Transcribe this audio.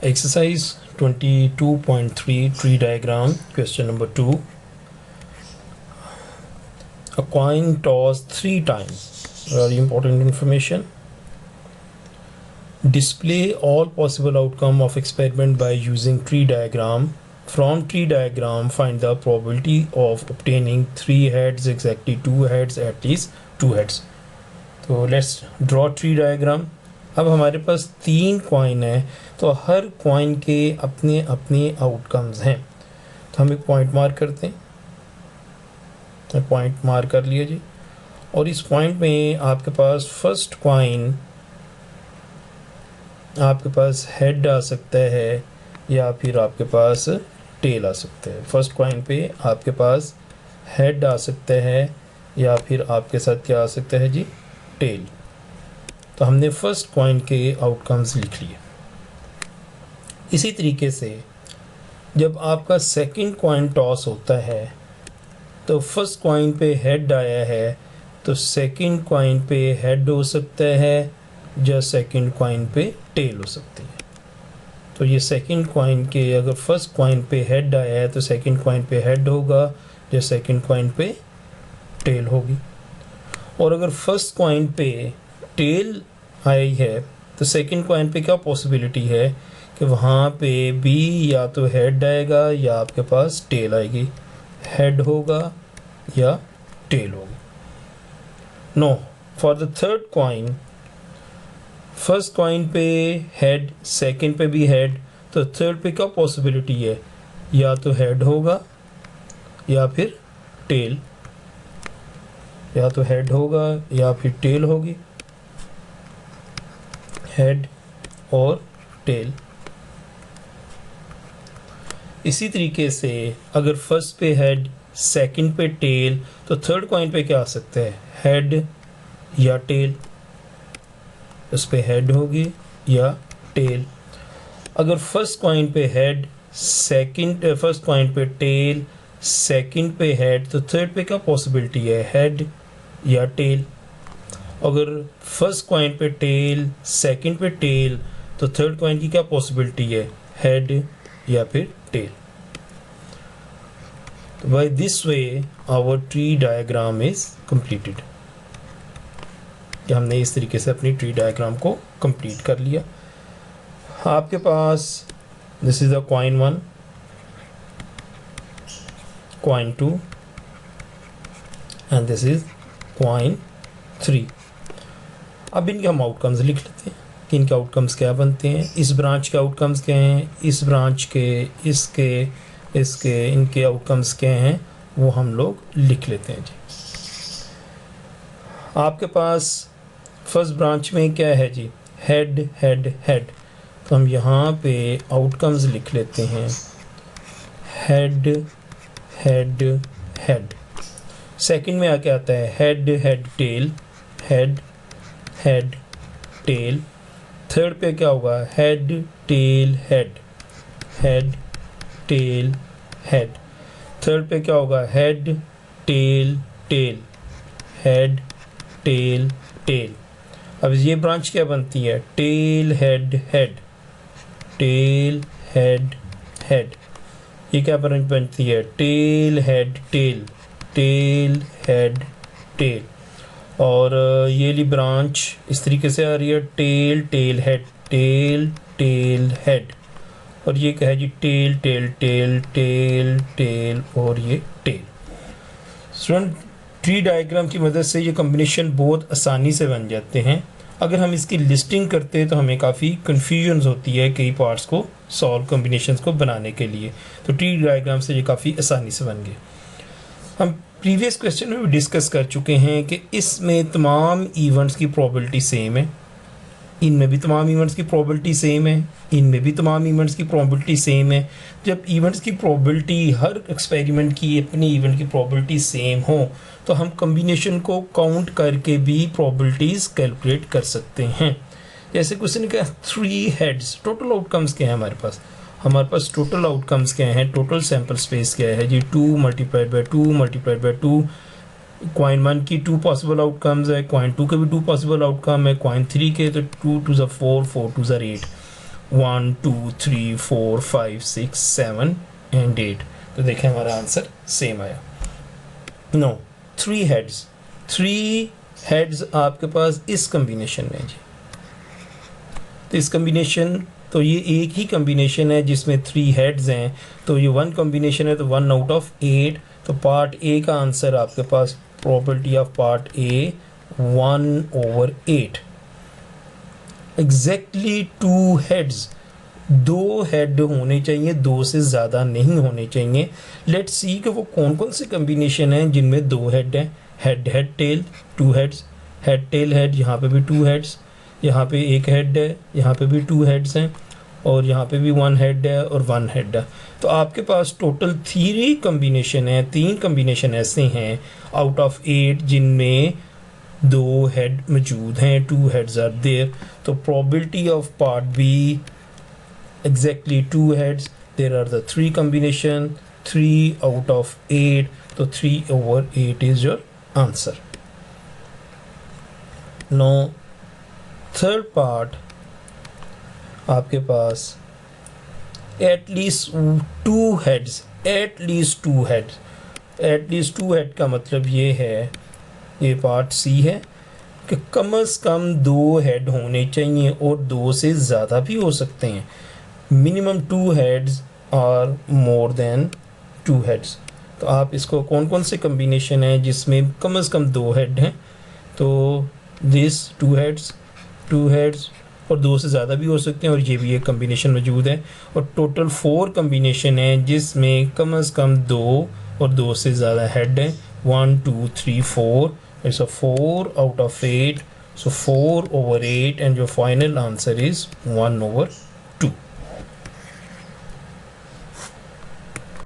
Exercise 22.3 tree diagram. Question number 2. A coin tossed 3 times. Very important information. Display all possible outcome of experiment by using tree diagram. From tree diagram, find the probability of obtaining 3 heads, exactly 2 heads, at least 2 heads. तो let's draw tree diagram. अब हमारे पास 3 coin है, तो हर coin के अपने अपने outcomes हैं. तो हम एक पॉइंट मार्क करते हैं. पॉइंट मार्क कर लिया जी. और इस पॉइंट में आपके पास फर्स्ट कॉइन आपके पास हेड आ सकता है या फिर आपके पास टेल आ सकता है. फर्स्ट कॉइन पे आपके पास हेड आ सकता है या फिर आपके साथ क्या आ सकता है जी, टेल. तो हमने फर्स्ट कॉइन के आउटकम्स लिख लिए. इसी तरीके से जब आपका सेकंड कॉइन टॉस होता है तो फर्स्ट कॉइन पे हेड आया है, तो सेकंड कॉइन पे हेड हो सकता है या सेकंड कॉइन पे टेल हो सकती है. तो ये सेकंड कॉइन के, अगर फर्स्ट कॉइन पे हेड आया है तो सेकंड कॉइन पे हेड होगा या सेकंड कॉइन पे टेल होगी. और अगर फर्स्ट कॉइन पे टेल आई है तो सेकंड कॉइन पे क्या पॉसिबिलिटी है कि वहाँ पे भी या तो हेड आएगा या आपके पास टेल आएगी. हेड होगा या टेल होगी. No, for the third coin, first coin पे हेड, सेकंड पे भी हेड, तो थर्ड पे क्या पॉसिबिलिटी है, या तो हेड होगा या फिर टेल. या तो हेड होगा या फिर टेल होगी. हेड और टेल. इसी तरीके से अगर फर्स्ट पे हेड, सेकंड पे टेल, तो थर्ड कॉइन पे क्या आ सकता है, हेड या टेल. उस पे हेड होगी या टेल. अगर फर्स्ट कॉइन पे हेड, सेकंड फर्स्ट कॉइन पे टेल, सेकंड पे हेड, तो थर्ड पे क्या पॉसिबिलिटी है, हेड या टेल. अगर फर्स्ट कॉइन पे टेल, सेकंड पे टेल, तो थर्ड कॉइन की क्या पॉसिबिलिटी है, हेड या फिर टेल. तो by this way our tree diagram is completed. हमने इस तरीके से अपनी ट्री डायग्राम को कंप्लीट कर लिया. आपके पास this is the coin 1, coin 2 and this is coin 3. अब इनके हम आउटकम्स लिख लेते हैं कि इनके आउटकम्स क्या बनते हैं. इस ब्रांच के आउटकम्स क्या हैं, इस ब्रांच के, इसके इनके आउटकम्स क्या हैं, वो हम लोग लिख लेते हैं जी. आपके पास फर्स्ट ब्रांच में क्या है जी, हेड हेड हेड. तो हम यहाँ पे आउटकम्स लिख लेते हैं, हेड हेड हेड. सेकंड में क्या आता है, head head tail, head head tail. Third पे क्या होगा, head tail head, head tail head. Third पे क्या होगा, head tail tail, head tail tail. अब ये ब्रांच क्या बनती है, tail head head, tail head head. ये क्या ब्रांच बनती है, tail head tail, tail head tail. और ये ली ब्रांच इस तरीके से आ रही है, tail tail head, tail tail head. और ये क्या है जी, tail tail tail tail tail और ये टेल. स्टूडेंट, ट्री डायग्राम की मदद से ये कॉम्बिनेशन बहुत आसानी से बन जाते हैं. अगर हम इसकी लिस्टिंग करते हैं तो हमें काफ़ी कन्फ्यूजन होती है कई पार्ट्स को सॉल्व, कॉम्बिनेशंस को बनाने के लिए. तो ट्री डायग्राम से ये काफ़ी आसानी से बन गए. हम प्रीवियस क्वेश्चन में भी डिस्कस कर चुके हैं कि इसमें तमाम इवेंट्स की प्रोबेबिलिटी सेम है, इनमें भी तमाम इवेंट्स की प्रोबेबिलिटी सेम है, इनमें भी तमाम इवेंट्स की प्रोबेबिलिटी सेम है. जब इवेंट्स की प्रोबेबिलिटी, हर एक्सपेरिमेंट की अपनी इवेंट की प्रोबेबिलिटी सेम हो, तो हम कम्बिनेशन को काउंट करके भी प्रोबेबिलिटीज़ कैलकुलेट कर सकते हैं. जैसे क्वेश्चन क्या, 3 हेड्स, टोटल आउटकम्स क्या है हमारे पास. हमारे पास टोटल आउटकम्स क्या हैं, टोटल सैम्पल स्पेस क्या है जी, 2 multiplied by 2 multiplied by 2. Coin 1 की 2 पॉसिबल आउटकम्स है, कॉइन 2 के भी 2 पॉसिबल आउटकम है, कॉइन 3 के तो 2 2 4, 4 2 8. 1 2 3 4 5 6 7 एंड 8। तो देखें हमारा आंसर सेम आया। नो, 3 हेड्स आपके पास इस कम्बिनेशन में जी। तो इस कम्बिनेशन, तो ये एक ही कम्बिनेशन है जिसमें 3 हेड्स हैं, तो ये 1 कम्बिनेशन है, तो 1 आउट ऑफ 8। तो पार्ट ए का आंसर आपके पास probability of part A 1/8। Exactly 2 heads, 2 head होने चाहिए, 2 से ज़्यादा नहीं होने चाहिए। लेट्स सी कि वो कौन कौन से कम्बिनेशन हैं जिनमें 2 हेड हैं। Head head tell 2 heads, head tail head, यहाँ पे भी 2 हेड्स, यहाँ पे 1 हेड है, यहाँ पे भी 2 हेड्स हैं, और यहाँ पे भी 1 हेड है और 1 हेड है। तो आपके पास टोटल 3 कम्बिनेशन है, 3 कम्बिनेशन ऐसे हैं आउट ऑफ 8 जिनमें 2 हेड मौजूद हैं, 2 हेड्स आर देयर। तो probability of part B exactly 2 heads, there are the 3 combination, 3 out of 8, so 3/8 is your answer. Now third part, आपके पास at least 2 heads, at least 2 heads, at least 2 head का मतलब ये है, ये part सी है कि कम से कम 2 हेड होने चाहिए और 2 से ज़्यादा भी हो सकते हैं। मिनिमम 2 heads और मोर देन 2 heads। तो आप इसको कौन कौन से कम्बिनेशन है जिसमें कम से कम 2 हेड हैं, तो दिस 2 heads और 2 से ज़्यादा भी हो सकते हैं, और ये भी एक कम्बिनेशन मौजूद है। और टोटल 4 कम्बिनेशन है जिसमें कम से कम 2 और 2 से ज़्यादा हेड हैं। 1 2 3 4, it's a 4 out of 8, so 4/8 and your final answer is 1/8।